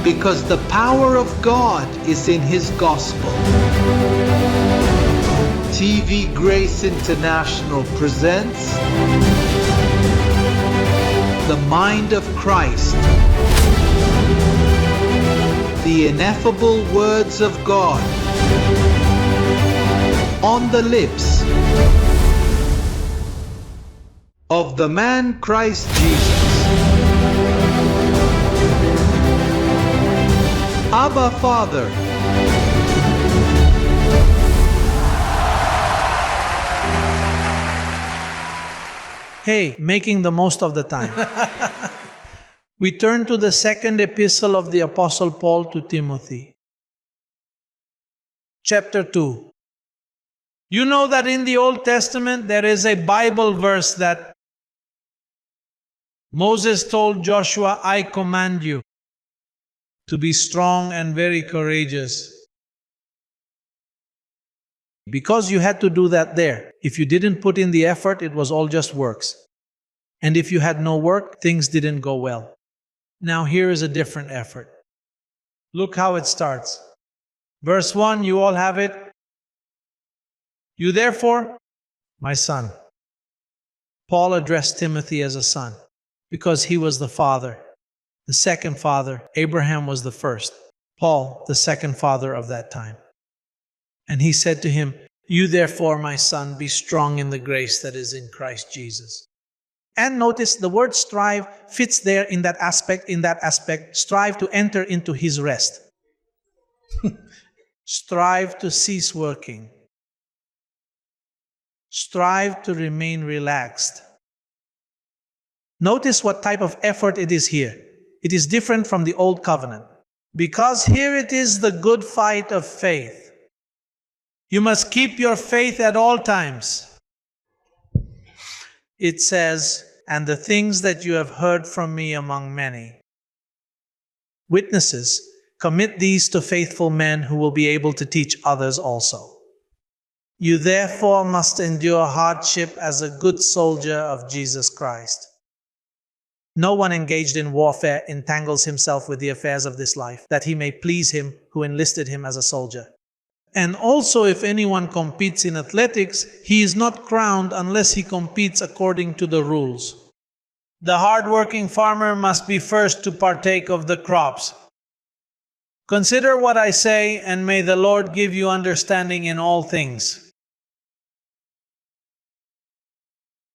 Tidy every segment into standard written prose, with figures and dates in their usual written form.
because the power of God is in His gospel. TvGrace International presents The Mind of Christ, the ineffable words of God on the lips of the man Christ Jesus. Abba, Father. Hey, making the most of the time. We turn to the second epistle of the Apostle Paul to Timothy. Chapter 2. You know that in the Old Testament there is a Bible verse that Moses told Joshua, I command you to be strong and very courageous. Because you had to do that there. If you didn't put in the effort, it was all just works. And if you had no work, things didn't go well. Now here is a different effort. Look how it starts. Verse 1, you all have it. You therefore, my son. Paul addressed Timothy as a son because he was the father, the second father. Abraham was the first. Paul, the second father of that time. And he said to him, you therefore, my son, be strong in the grace that is in Christ Jesus. And notice the word strive fits there in that aspect, strive to enter into his rest. Strive to cease working. Strive to remain relaxed. Notice what type of effort it is here. It is different from the old covenant. Because here it is the good fight of faith. You must keep your faith at all times. It says, and the things that you have heard from me among many witnesses, commit these to faithful men who will be able to teach others also. You therefore must endure hardship as a good soldier of Jesus Christ. No one engaged in warfare entangles himself with the affairs of this life, that he may please him who enlisted him as a soldier. And also if anyone competes in athletics, he is not crowned unless he competes according to the rules. The hard-working farmer must be first to partake of the crops. Consider what I say, and may the Lord give you understanding in all things.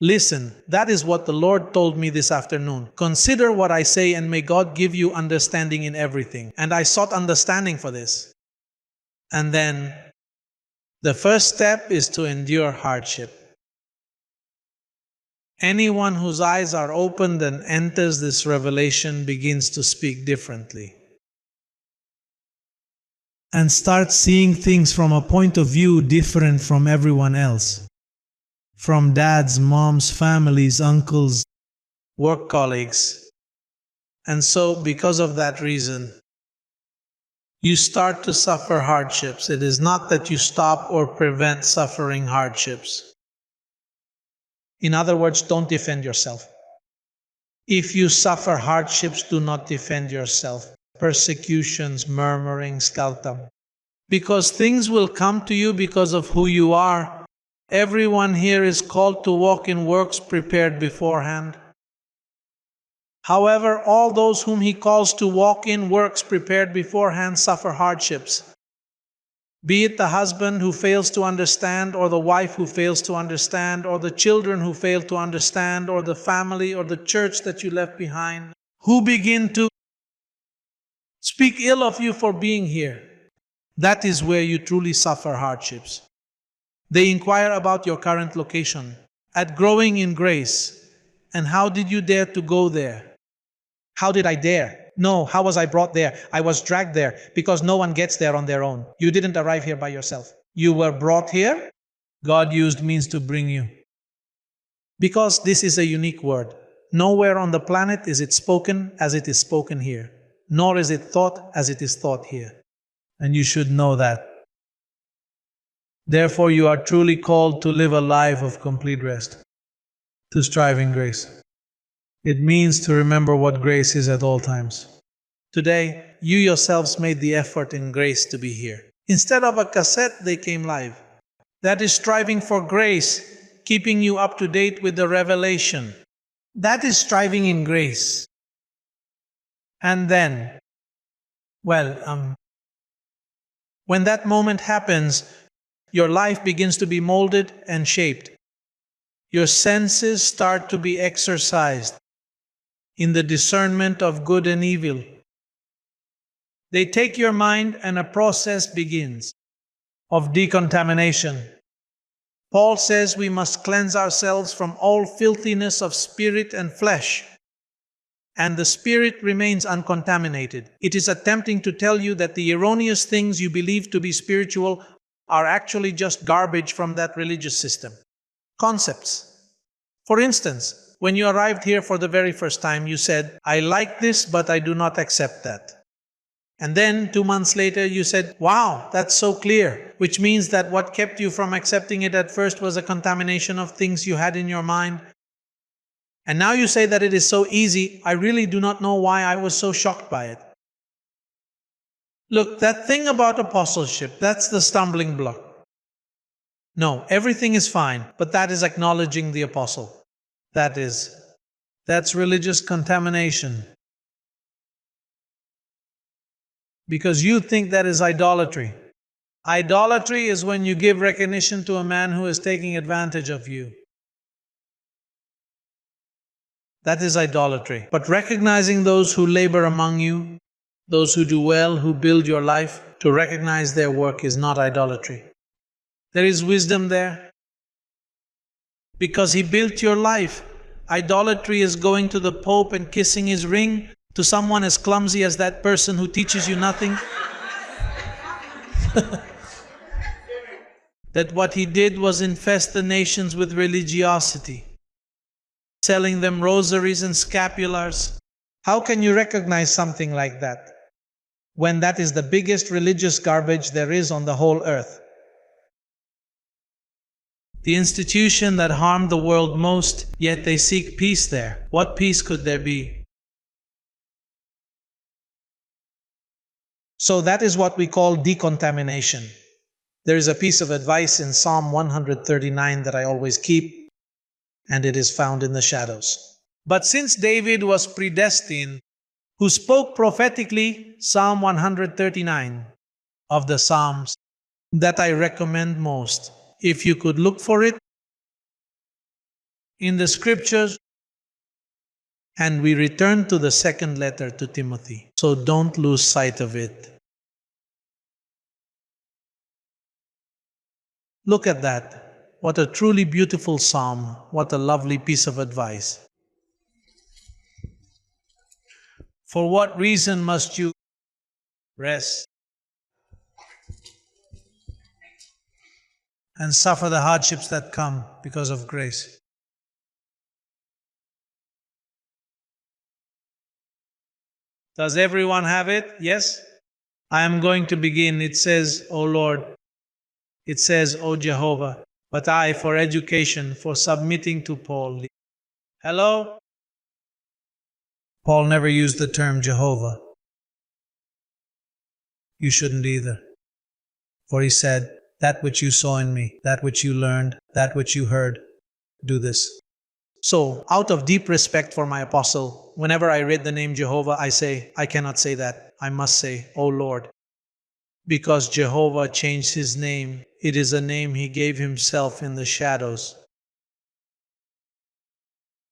Listen, that is what the Lord told me this afternoon. Consider what I say, and may God give you understanding in everything. And I sought understanding for this. And then, the first step is to endure hardship. Anyone whose eyes are opened and enters this revelation begins to speak differently. And starts seeing things from a point of view different from everyone else. From dads, moms, families, uncles, work colleagues. And so, because of that reason, you start to suffer hardships. It is not that you stop or prevent suffering hardships. In other words, don't defend yourself. If you suffer hardships, do not defend yourself. Persecutions, murmuring, scaltham. Because things will come to you because of who you are. Everyone here is called to walk in works prepared beforehand. However, all those whom he calls to walk in works prepared beforehand suffer hardships. Be it the husband who fails to understand, or the wife who fails to understand, or the children who fail to understand, or the family or the church that you left behind, who begin to speak ill of you for being here. That is where you truly suffer hardships. They inquire about your current location, at growing in grace, and how did you dare to go there? How did I dare? No, how was I brought there? I was dragged there, because no one gets there on their own. You didn't arrive here by yourself. You were brought here. God used means to bring you. Because this is a unique word. Nowhere on the planet is it spoken as it is spoken here, nor is it thought as it is thought here. And you should know that. Therefore, you are truly called to live a life of complete rest, to strive in grace. It means to remember what grace is at all times, Today, you yourselves made the effort in grace to be here. Instead of a cassette, they came live. That is striving for grace, keeping you up to date with the revelation. That is striving in grace. And then, when that moment happens, your life begins to be molded and shaped. Your senses start to be exercised in the discernment of good and evil. They take your mind and a process begins of decontamination. Paul says we must cleanse ourselves from all filthiness of spirit and flesh. And the spirit remains uncontaminated. It is attempting to tell you that the erroneous things you believe to be spiritual are actually just garbage from that religious system. Concepts. For instance, when you arrived here for the very first time, you said, "I like this, but I do not accept that." And then 2 months later, you said, "Wow, that's so clear," which means that what kept you from accepting it at first was a contamination of things you had in your mind. And now you say that it is so easy. I really do not know why I was so shocked by it. Look, that thing about apostleship, that's the stumbling block. No, everything is fine, but that is acknowledging the apostle. That's religious contamination. Because you think that is idolatry. Idolatry is when you give recognition to a man who is taking advantage of you. That is idolatry. But recognizing those who labor among you, those who do well, who build your life, to recognize their work is not idolatry. There is wisdom there. Because he built your life. Idolatry is going to the Pope and kissing his ring to someone as clumsy as that person who teaches you nothing. That what he did was infest the nations with religiosity, selling them rosaries and scapulars. How can you recognize something like that when that is the biggest religious garbage there is on the whole earth? The institution that harmed the world most, yet they seek peace there. What peace could there be? So that is what we call decontamination. There is a piece of advice in Psalm 139 that I always keep, and it is found in the shadows. But since David was predestined, who spoke prophetically, Psalm 139 of the Psalms, that I recommend most. If you could look for it in the scriptures, and we return to the second letter to Timothy. So don't lose sight of it. Look at that. What a truly beautiful psalm. What a lovely piece of advice. For what reason must you rest and suffer the hardships that come because of grace? Does everyone have it? Yes? I am going to begin. It says, O Lord. It says, O Jehovah. But I, for education, for submitting to Paul. Hello? Paul never used the term Jehovah. You shouldn't either. For he said, that which you saw in me, that which you learned, that which you heard, do this. So, out of deep respect for my apostle, whenever I read the name Jehovah, I say, I cannot say that. I must say, O Lord. Because Jehovah changed his name. It is a name he gave himself in the shadows.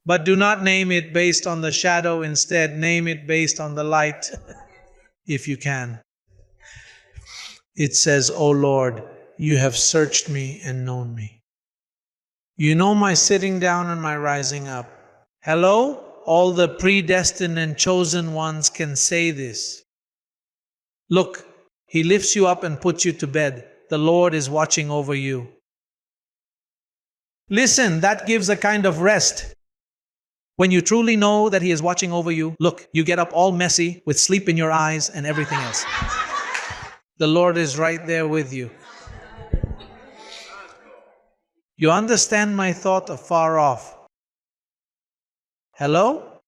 But do not name it based on the shadow. Instead, name it based on the light, if you can. It says, O Lord, you have searched me and known me. You know my sitting down and my rising up. Hello? All the predestined and chosen ones can say this. Look, he lifts you up and puts you to bed. The Lord is watching over you. Listen, that gives a kind of rest. When you truly know that he is watching over you, look, you get up all messy with sleep in your eyes and everything else. The Lord is right there with you. You understand my thought afar off. Hello?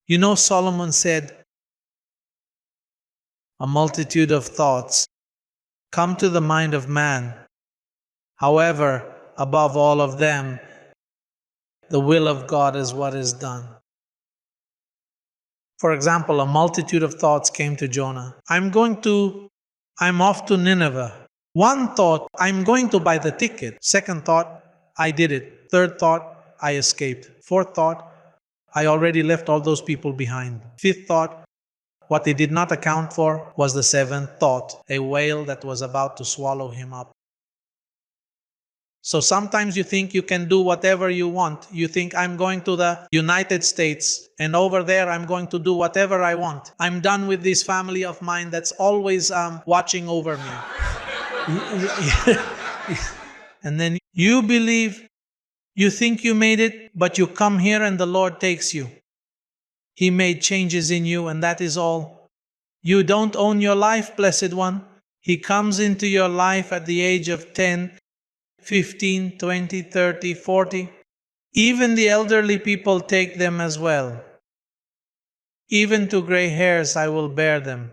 You know, Solomon said, a multitude of thoughts come to the mind of man. However, above all of them, the will of God is what is done. For example, a multitude of thoughts came to Jonah. I'm off to Nineveh. One thought, I'm going to buy the ticket. Second thought, I did it. Third thought, I escaped. Fourth thought, I already left all those people behind. Fifth thought, what they did not account for was the seventh thought, a whale that was about to swallow him up. So sometimes you think you can do whatever you want. You think, I'm going to the United States and over there I'm going to do whatever I want. I'm done with this family of mine that's always watching over me. And then you believe, you think you made it, but you come here and the Lord takes you. He made changes in you and that is all. You don't own your life, blessed one. He comes into your life at the age of 10, 15, 20, 30, 40. Even the elderly people take them as well. Even to gray hairs I will bear them.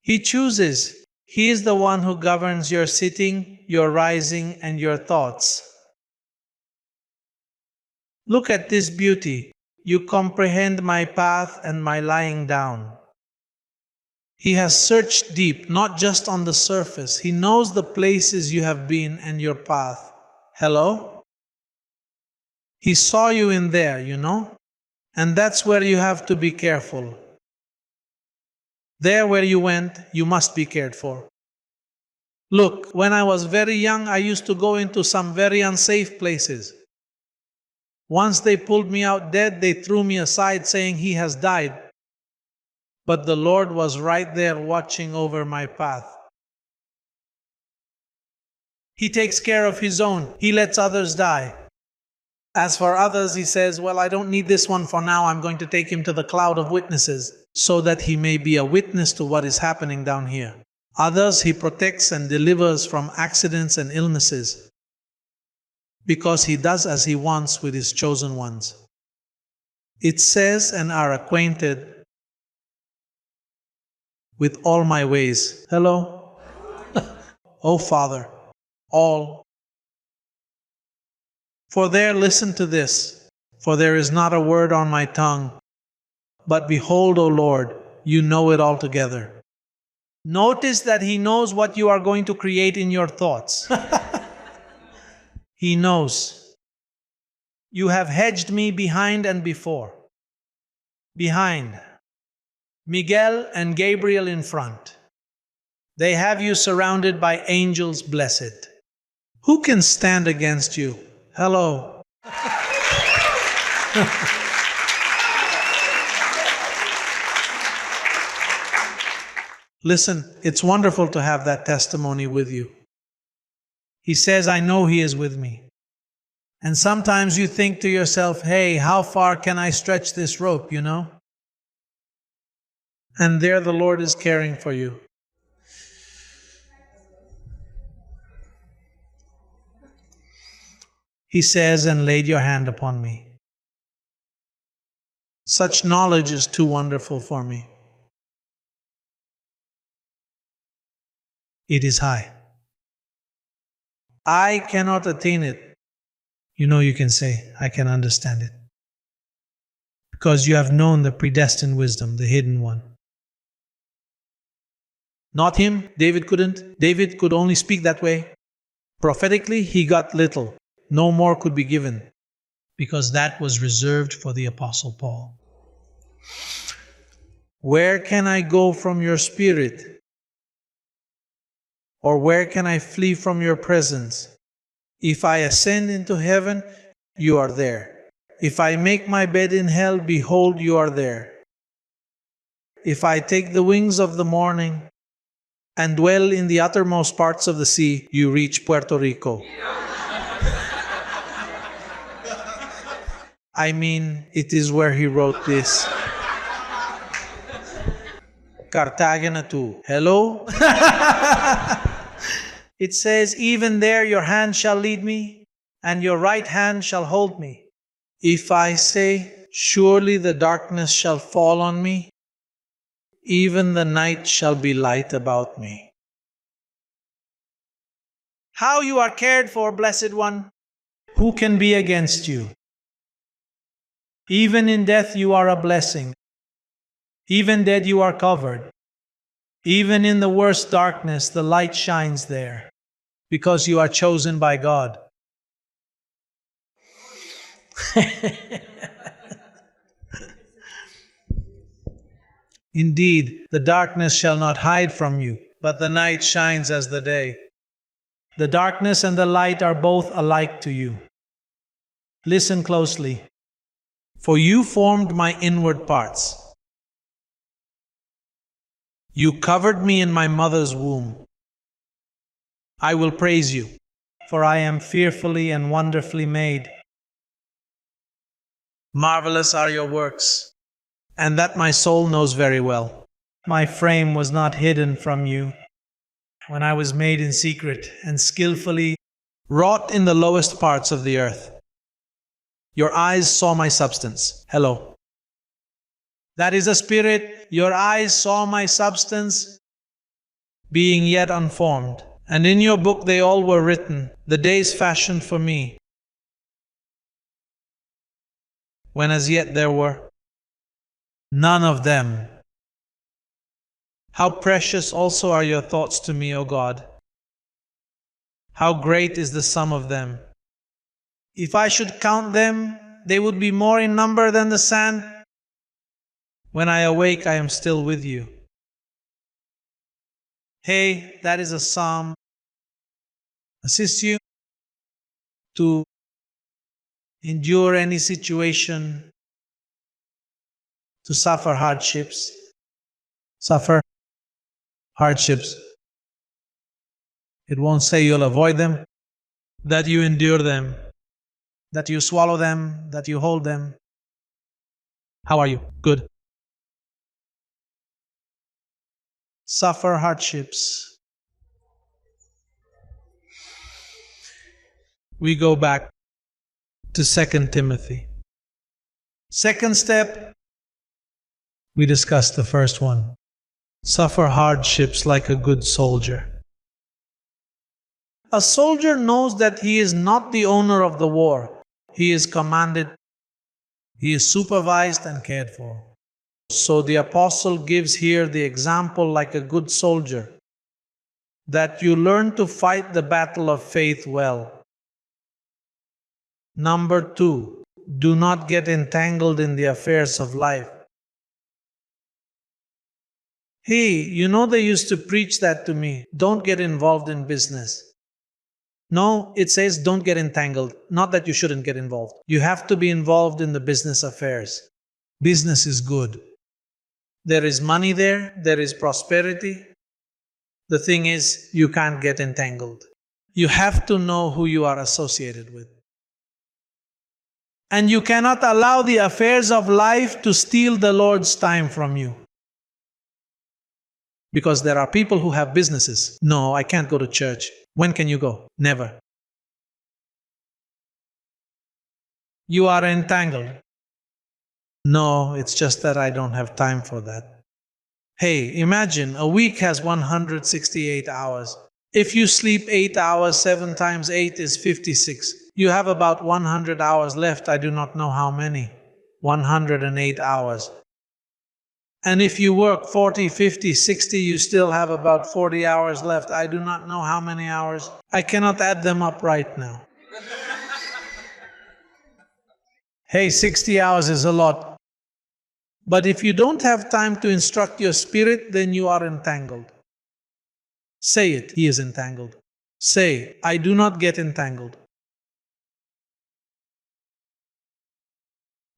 He chooses. He is the one who governs your sitting, your rising, and your thoughts. Look at this beauty. You comprehend my path and my lying down. He has searched deep, not just on the surface. He knows the places you have been and your path. Hello? He saw you in there, you know? And that's where you have to be careful. There where you went, you must be cared for. Look, when I was very young, I used to go into some very unsafe places. Once they pulled me out dead, they threw me aside saying he has died. But the Lord was right there watching over my path. He takes care of his own. He lets others die. As for others, he says, well, I don't need this one for now. I'm going to take him to the cloud of witnesses so that he may be a witness to what is happening down here. Others he protects and delivers from accidents and illnesses because he does as he wants with his chosen ones. It says, and are acquainted with all my ways. Hello? Oh, Father, all. For there, listen to this, for there is not a word on my tongue, but behold, O Lord, you know it altogether. Notice that he knows what you are going to create in your thoughts. He knows. You have hedged me behind and before. Behind. Miguel and Gabriel in front. They have you surrounded by angels blessed. Who can stand against you? Hello. Listen, it's wonderful to have that testimony with you. He says, I know he is with me. And sometimes you think to yourself, hey, how far can I stretch this rope, you know? And there the Lord is caring for you. He says, and laid your hand upon me. Such knowledge is too wonderful for me. It is high. I cannot attain it. You know, you can say, I can understand it. Because you have known the predestined wisdom, the hidden one. Not him, David couldn't. David could only speak that way. Prophetically, he got little. No more could be given. Because that was reserved for the Apostle Paul. Where can I go from your spirit? Or where can I flee from your presence? If I ascend into heaven, you are there. If I make my bed in hell, behold, you are there. If I take the wings of the morning and dwell in the uttermost parts of the sea, you reach Puerto Rico. I mean, it is where he wrote this. Cartagena too. Hello? It says, even there your hand shall lead me, and your right hand shall hold me. If I say, Surely the darkness shall fall on me, even the night shall be light about me. How you are cared for, Blessed One! Who can be against you? Even in death you are a blessing. Even dead you are covered. Even in the worst darkness the light shines there, because you are chosen by God. Indeed, the darkness shall not hide from you, but the night shines as the day. The darkness and the light are both alike to you. Listen closely. For you formed my inward parts. You covered me in my mother's womb. I will praise you, for I am fearfully and wonderfully made. Marvelous are your works, and that my soul knows very well. My frame was not hidden from you when I was made in secret and skillfully wrought in the lowest parts of the earth. Your eyes saw my substance. Hello. That is a spirit. Your eyes saw my substance, being yet unformed. And in your book they all were written, the days fashioned for me, when as yet there were none of them. How precious also are your thoughts to me, O God! How great is the sum of them! If I should count them, they would be more in number than the sand. When I awake, I am still with you. Hey, that is a psalm. Assist you to endure any situation, to suffer hardships. Suffer hardships. It won't say you'll avoid them, that you endure them, that you swallow them, that you hold them. How are you? Good. Suffer hardships. We go back to 2 Timothy. Second step, we discussed the first one. Suffer hardships like a good soldier. A soldier knows that he is not the owner of the war. He is commanded, he is supervised and cared for. So the apostle gives here the example like a good soldier, that you learn to fight the battle of faith well. Number 2, do not get entangled in the affairs of life. Hey, you know they used to preach that to me. Don't get involved in business. No, it says don't get entangled. Not that you shouldn't get involved. You have to be involved in the business affairs. Business is good. There is money there. There is prosperity. The thing is, you can't get entangled. You have to know who you are associated with. And you cannot allow the affairs of life to steal the Lord's time from you. Because there are people who have businesses. No, I can't go to church. When can you go? Never. You are entangled. No, it's just that I don't have time for that. Hey, imagine a week has 168 hours. If you sleep 8 hours, 7 times 8 is 56. You have about 100 hours left. I do not know how many. 108 hours. And if you work 40, 50, 60, you still have about 40 hours left. I do not know how many hours. I cannot add them up right now. Hey, 60 hours is a lot. But if you don't have time to instruct your spirit, then you are entangled. Say it, he is entangled. Say, I do not get entangled.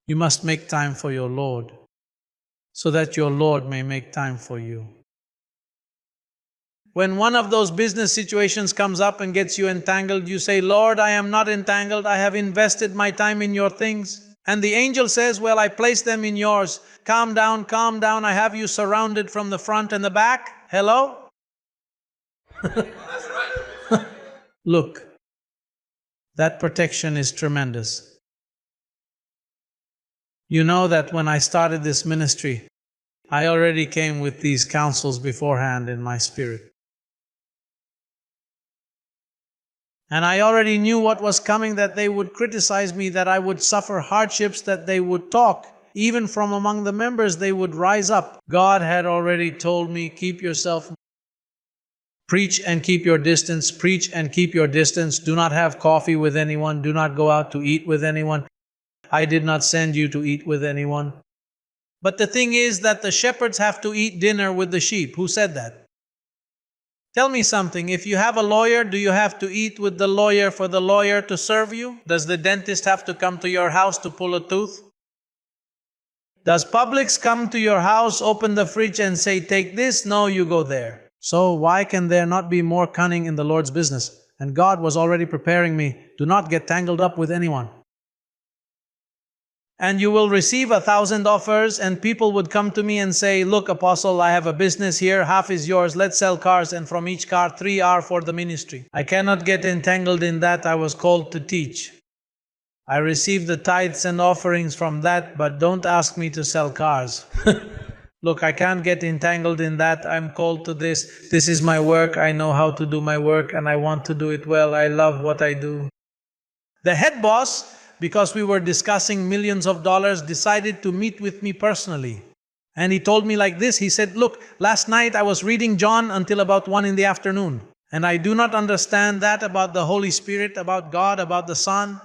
You must make time for your Lord, so that your Lord may make time for you. When one of those business situations comes up and gets you entangled, you say, Lord, I am not entangled. I have invested my time in your things. And the angel says, well, I place them in yours. Calm down, calm down. I have you surrounded from the front and the back. Hello? Look, that protection is tremendous. You know that when I started this ministry, I already came with these counsels beforehand in my spirit. And I already knew what was coming, that they would criticize me, that I would suffer hardships, that they would talk. Even from among the members, they would rise up. God had already told me, keep yourself, preach and keep your distance, preach and keep your distance. Do not have coffee with anyone. Do not go out to eat with anyone. I did not send you to eat with anyone. But the thing is that the shepherds have to eat dinner with the sheep. Who said that? Tell me something. If you have a lawyer, do you have to eat with the lawyer for the lawyer to serve you? Does the dentist have to come to your house to pull a tooth? Does Publix come to your house, open the fridge and say, take this? No, you go there. So why can there not be more cunning in the Lord's business? And God was already preparing me. Do not get tangled up with anyone. And you will receive 1,000 offers, and people would come to me and say, look, Apostle, I have a business here, half is yours, let's sell cars, and from each car, 3 are for the ministry. I cannot get entangled in that. I was called to teach. I receive the tithes and offerings from that, but don't ask me to sell cars. Look, I can't get entangled in that. I'm called to this. This is my work. I know how to do my work, and I want to do it well. I love what I do. The head boss, because we were discussing millions of dollars, decided to meet with me personally. And he told me like this. He said, look, last night I was reading John until about 1 in the afternoon. And I do not understand that about the Holy Spirit, about God, about the Son.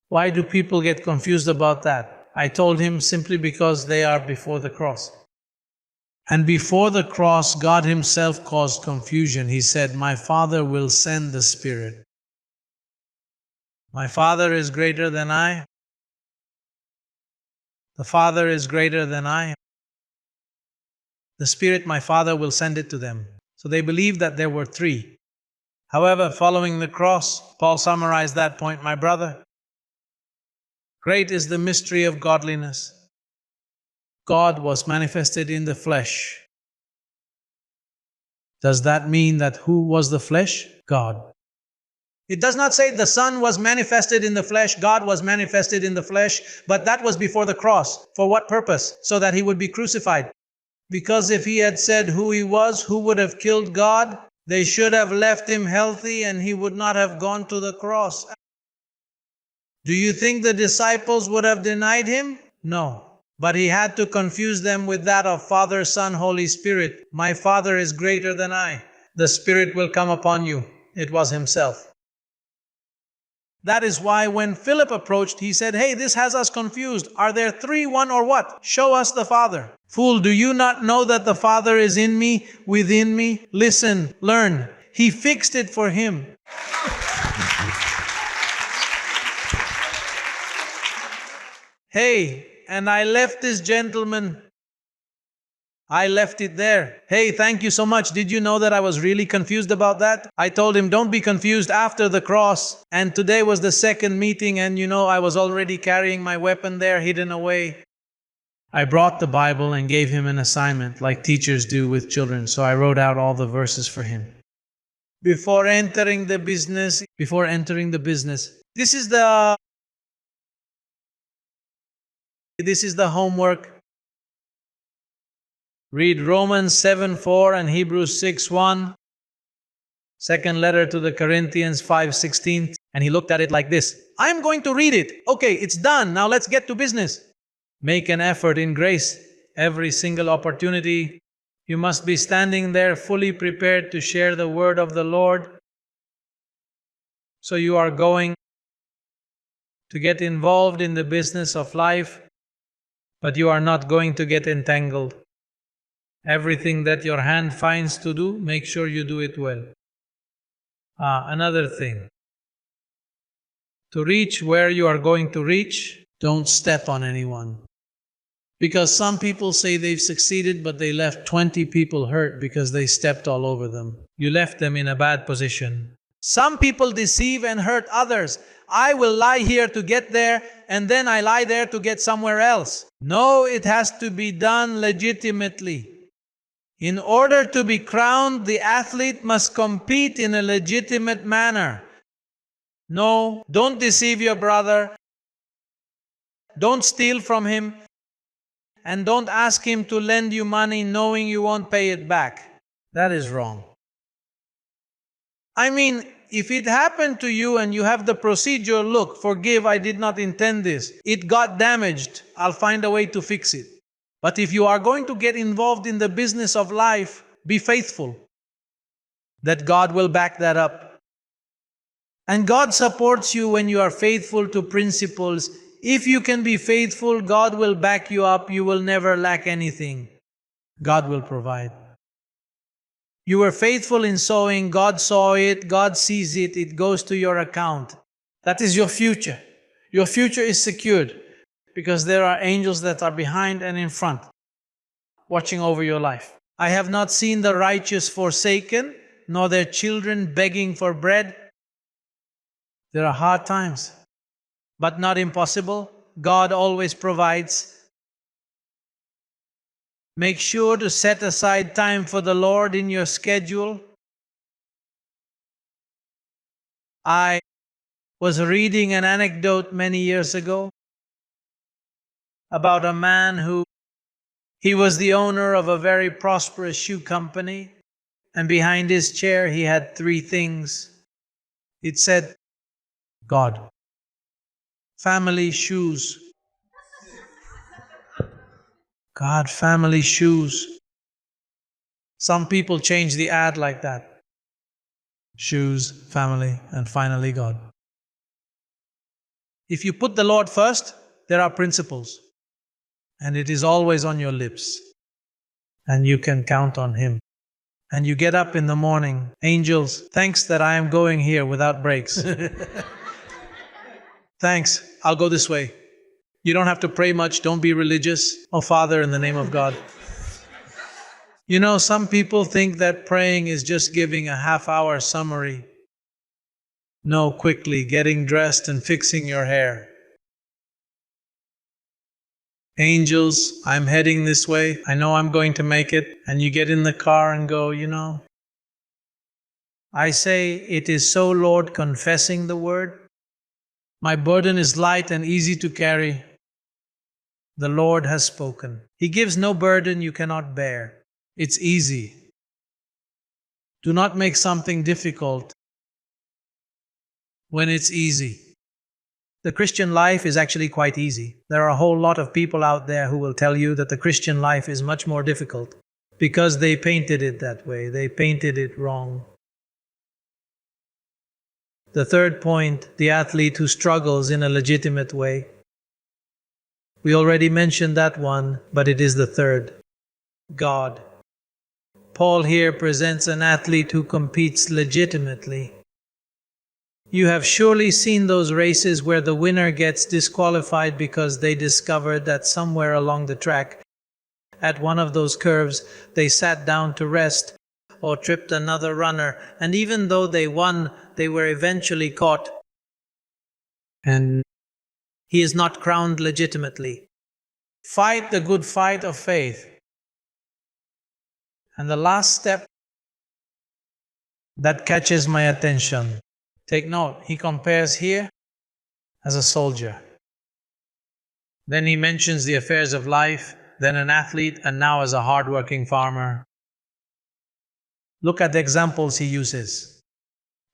Why do people get confused about that? I told him simply because they are before the cross. And before the cross, God Himself caused confusion. He said, my Father will send the Spirit. My Father is greater than I. The Father is greater than I. The Spirit, my Father will send it to them. So they believed that there were 3. However, following the cross, Paul summarized that point, my brother. Great is the mystery of godliness. God was manifested in the flesh. Does that mean that who was the flesh? God. It does not say the Son was manifested in the flesh, God was manifested in the flesh, but that was before the cross. For what purpose? So that He would be crucified. Because if He had said who He was, who would have killed God? They should have left Him healthy and He would not have gone to the cross. Do you think the disciples would have denied Him? No. But He had to confuse them with that of Father, Son, Holy Spirit. My Father is greater than I. The Spirit will come upon you. It was Himself. That is why when Philip approached, he said, hey, this has us confused. Are there 3, 1, or what? Show us the Father. Fool, do you not know that the Father is in me, within me? Listen, learn. He fixed it for him. Hey, and I left this gentleman. I left it there. Hey, thank you so much. Did you know that I was really confused about that? I told him, don't be confused after the cross. And today was the second meeting, and I was already carrying my weapon there, hidden away. I brought the Bible and gave him an assignment, like teachers do with children. So I wrote out all the verses for him. Before entering the business, this is the homework. Read Romans 7:4 and Hebrews 6:1. Second letter to the Corinthians 5:16. And he looked at it like this. I'm going to read it. Okay, it's done. Now let's get to business. Make an effort in grace. Every single opportunity. You must be standing there fully prepared to share the word of the Lord. So you are going to get involved in the business of life, but you are not going to get entangled. Everything that your hand finds to do, make sure you do it well. Another thing. To reach where you are going to reach, don't step on anyone. Because some people say they've succeeded, but they left 20 people hurt because they stepped all over them. You left them in a bad position. Some people deceive and hurt others. I will lie here to get there, and then I lie there to get somewhere else. No, it has to be done legitimately. In order to be crowned, the athlete must compete in a legitimate manner. No, don't deceive your brother. Don't steal from him, and don't ask him to lend you money knowing you won't pay it back. That is wrong. I mean, if it happened to you and you have the procedure, look, forgive, I did not intend this. It got damaged. I'll find a way to fix it. But if you are going to get involved in the business of life, be faithful. That God will back that up. And God supports you when you are faithful to principles. If you can be faithful, God will back you up. You will never lack anything. God will provide. You were faithful in sowing, God saw it, God sees it, it goes to your account. That is your future. Your future is secured because there are angels that are behind and in front, watching over your life. I have not seen the righteous forsaken, nor their children begging for bread. There are hard times, but not impossible. God always provides. Make sure to set aside time for the Lord in your schedule. I was reading an anecdote many years ago about a man he was the owner of a very prosperous shoe company, and behind his chair he had three things. It said, God, family, shoes. God, family, shoes. Some people change the ad like that. Shoes, family, and finally God. If you put the Lord first, there are principles. And it is always on your lips. And you can count on Him. And you get up in the morning, angels, thanks that I am going here without breaks. Thanks, I'll go this way. You don't have to pray much, don't be religious. Oh, Father, in the name of God. You know, some people think that praying is just giving a half-hour summary. No, quickly, getting dressed and fixing your hair. Angels, I'm heading this way. I know I'm going to make it. And you get in the car and go, I say, it is so, Lord, confessing the word. My burden is light and easy to carry. The Lord has spoken. He gives no burden you cannot bear. It's easy. Do not make something difficult when it's easy. The Christian life is actually quite easy. There are a whole lot of people out there who will tell you that the Christian life is much more difficult because they painted it that way. They painted it wrong. The third point, the athlete who struggles in a legitimate way. We already mentioned that one, but it is the third. God. Paul here presents an athlete who competes legitimately. You have surely seen those races where the winner gets disqualified because they discovered that somewhere along the track, at one of those curves, they sat down to rest or tripped another runner, and even though they won, they were eventually caught, and he is not crowned legitimately. Fight the good fight of faith. And the last step that catches my attention. Take note, he compares here as a soldier. Then he mentions the affairs of life, then an athlete, and now as a hard-working farmer. Look at the examples he uses.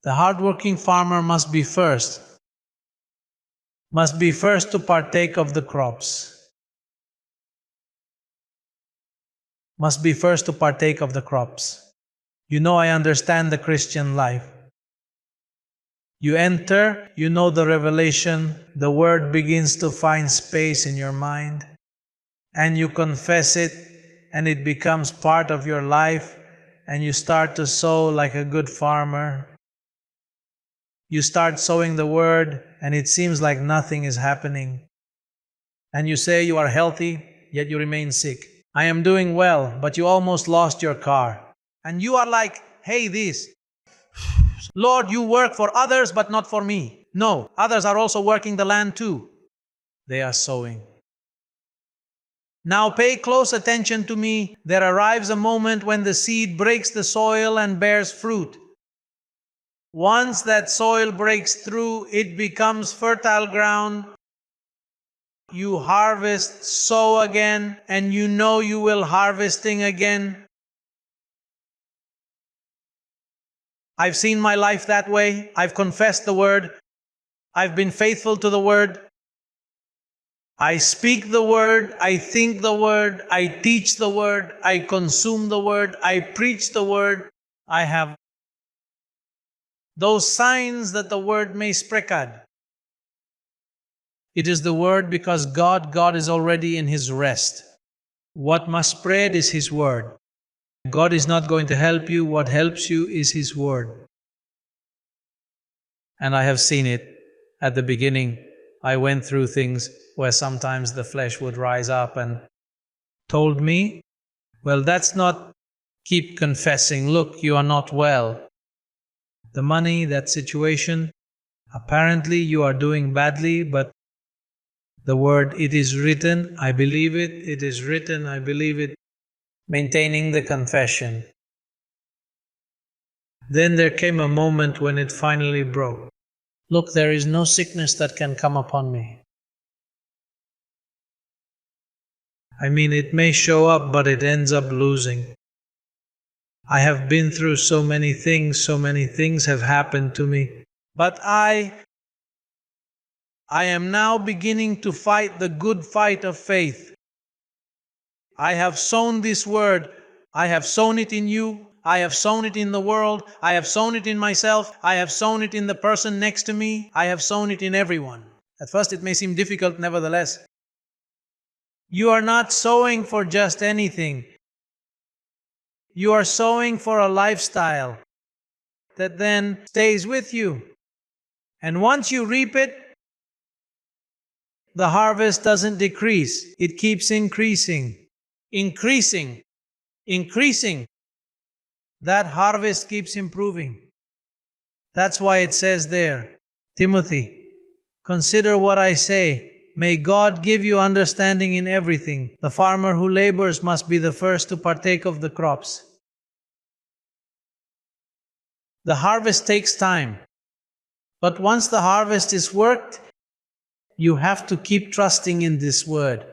The hard-working farmer must be first to partake of the crops. Must be first to partake of the crops. I understand the Christian life. You enter, you know the revelation, the word begins to find space in your mind, and you confess it, and it becomes part of your life, and you start to sow like a good farmer. You start sowing the word, and it seems like nothing is happening. And you say you are healthy, yet you remain sick. I am doing well, but you almost lost your car. And you are like, hey, Lord, you work for others, but not for me. No, others are also working the land too. They are sowing. Now pay close attention to me. There arrives a moment when the seed breaks the soil and bears fruit. Once that soil breaks through, it becomes fertile ground. You harvest, sow again, and you know you will harvesting again. I've seen my life that way. I've confessed the word. I've been faithful to the word. I speak the word. I think the word. I teach the word. I consume the word. I preach the word. I have those signs that the word may sprekad. It is the word because God is already in his rest. What must spread is his word. God is not going to help you. What helps you is his word. And I have seen it at the beginning. I went through things where sometimes the flesh would rise up and told me, well, that's not keep confessing. Look, you are not well. The money, that situation, apparently you are doing badly, but the word, it is written, I believe it, it is written, I believe it. Maintaining the confession. Then there came a moment when it finally broke. Look, there is no sickness that can come upon me. I mean, it may show up, but it ends up losing. I have been through so many things have happened to me. But I am now beginning to fight the good fight of faith. I have sown this word. I have sown it in you. I have sown it in the world. I have sown it in myself. I have sown it in the person next to me. I have sown it in everyone. At first it may seem difficult, nevertheless. You are not sowing for just anything. You are sowing for a lifestyle that then stays with you. And once you reap it, the harvest doesn't decrease. It keeps increasing. Increasing. Increasing. That harvest keeps improving. That's why it says there, Timothy, consider what I say. May God give you understanding in everything. The farmer who labors must be the first to partake of the crops. The harvest takes time. But once the harvest is worked, you have to keep trusting in this word.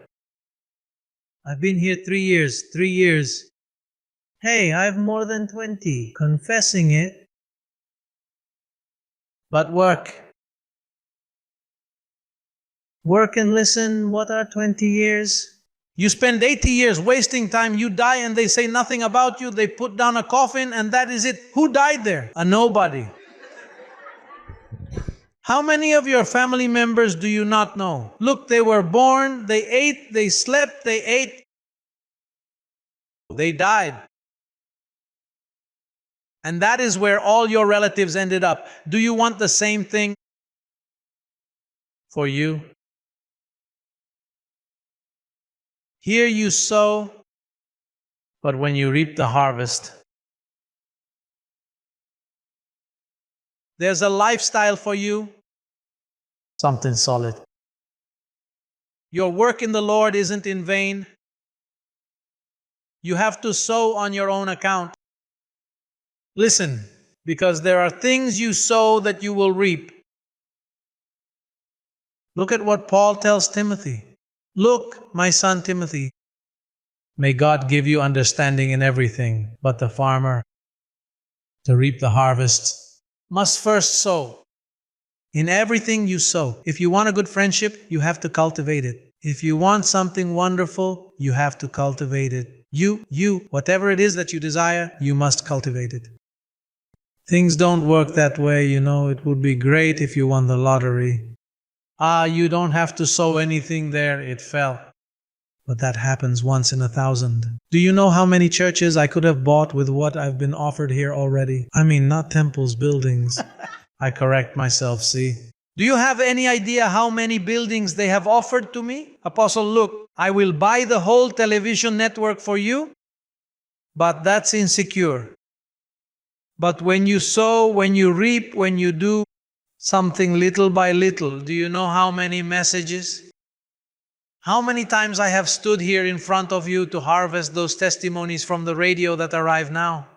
I've been here 3 years, 3 years. Hey, I have more than 20. Confessing it. But work. Work and listen, what are 20 years? You spend 80 years wasting time, you die and they say nothing about you, they put down a coffin and that is it. Who died there? A nobody. How many of your family members do you not know? Look, they were born, they ate, they slept, they ate. They died. And that is where all your relatives ended up. Do you want the same thing for you? Here you sow, but when you reap the harvest, there's a lifestyle for you, something solid. Your work in the Lord isn't in vain. You have to sow on your own account. Listen, because there are things you sow that you will reap. Look at what Paul tells Timothy. Look, my son Timothy, may God give you understanding in everything, but the farmer, to reap the harvest, must first sow. In everything you sow. If you want a good friendship, you have to cultivate it. If you want something wonderful, you have to cultivate it. Whatever it is that you desire, you must cultivate it. Things don't work that way, It would be great if you won the lottery. You don't have to sow anything there, it fell. But that happens once in 1,000. Do you know how many churches I could have bought with what I've been offered here already? I mean, not temples, buildings. I correct myself, see? Do you have any idea how many buildings they have offered to me? Apostle, look, I will buy the whole television network for you, but that's insecure. But when you sow, when you reap, when you do something little by little, do you know how many messages? How many times I have stood here in front of you to harvest those testimonies from the radio that arrive now?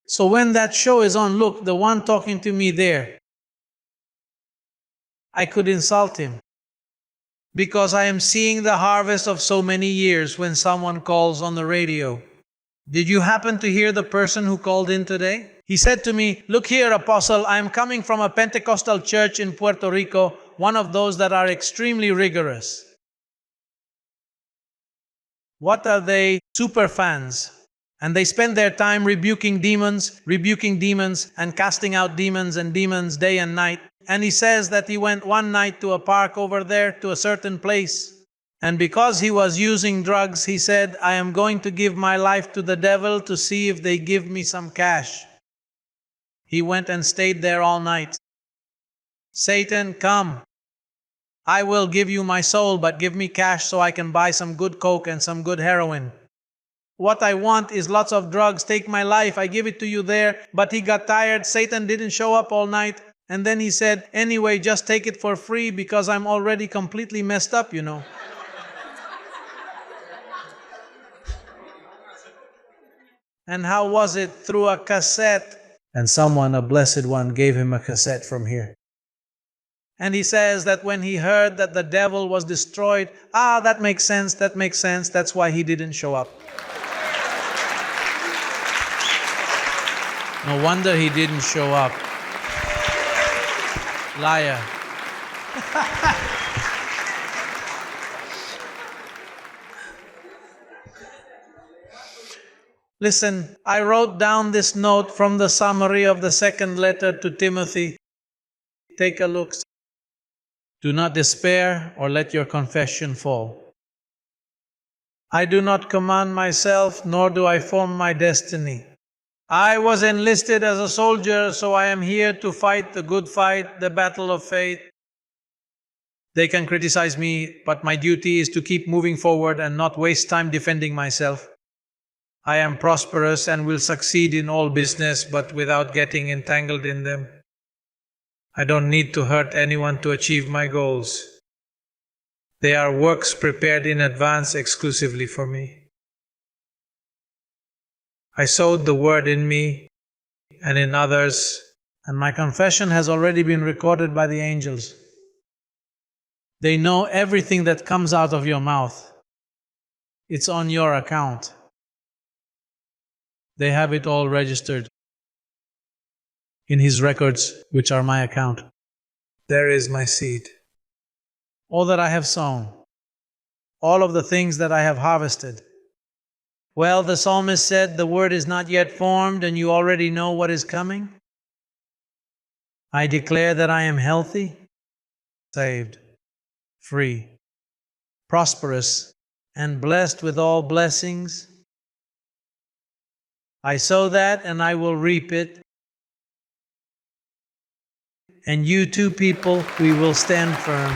So when that show is on, look, the one talking to me there, I could insult him. because I am seeing the harvest of so many years when someone calls on the radio. Did you happen to hear the person who called in today? He said to me, "Look here, Apostle, I am coming from a Pentecostal church in Puerto Rico, one of those that are extremely rigorous." What are they? Super fans. And they spend their time rebuking demons, and casting out demons day and night. And he says that he went one night to a park over there to a certain place. And because he was using drugs, he said, "I am going to give my life to the devil to see if they give me some cash." He went and stayed there all night. "Satan, come. I will give you my soul, but give me cash so I can buy some good coke and some good heroin. What I want is lots of drugs. Take my life. I give it to you there." But he got tired. Satan didn't show up all night. And then he said, "Anyway, just take it for free because I'm already completely messed up, you know." And how was it? Through a cassette. And someone, a blessed one, gave him a cassette from here. And he says that when he heard that the devil was destroyed, that makes sense, that's why he didn't show up. No wonder he didn't show up. Liar. Listen, I wrote down this note from the summary of the second letter to Timothy. Take a look. Do not despair or let your confession fall. I do not command myself, nor do I form my destiny. I was enlisted as a soldier, so I am here to fight the good fight, the battle of faith. They can criticize me, but my duty is to keep moving forward and not waste time defending myself. I am prosperous and will succeed in all business, but without getting entangled in them. I don't need to hurt anyone to achieve my goals. They are works prepared in advance exclusively for me. I sowed the word in me and in others, and my confession has already been recorded by the angels. They know everything that comes out of your mouth. It's on your account. They have it all registered in His records, which are my account. There is my seed. All that I have sown, all of the things that I have harvested. Well, the psalmist said, the word is not yet formed and you already know what is coming. I declare that I am healthy, saved, free, prosperous, and blessed with all blessings. I sow that and I will reap it. And you too, people, we will stand firm.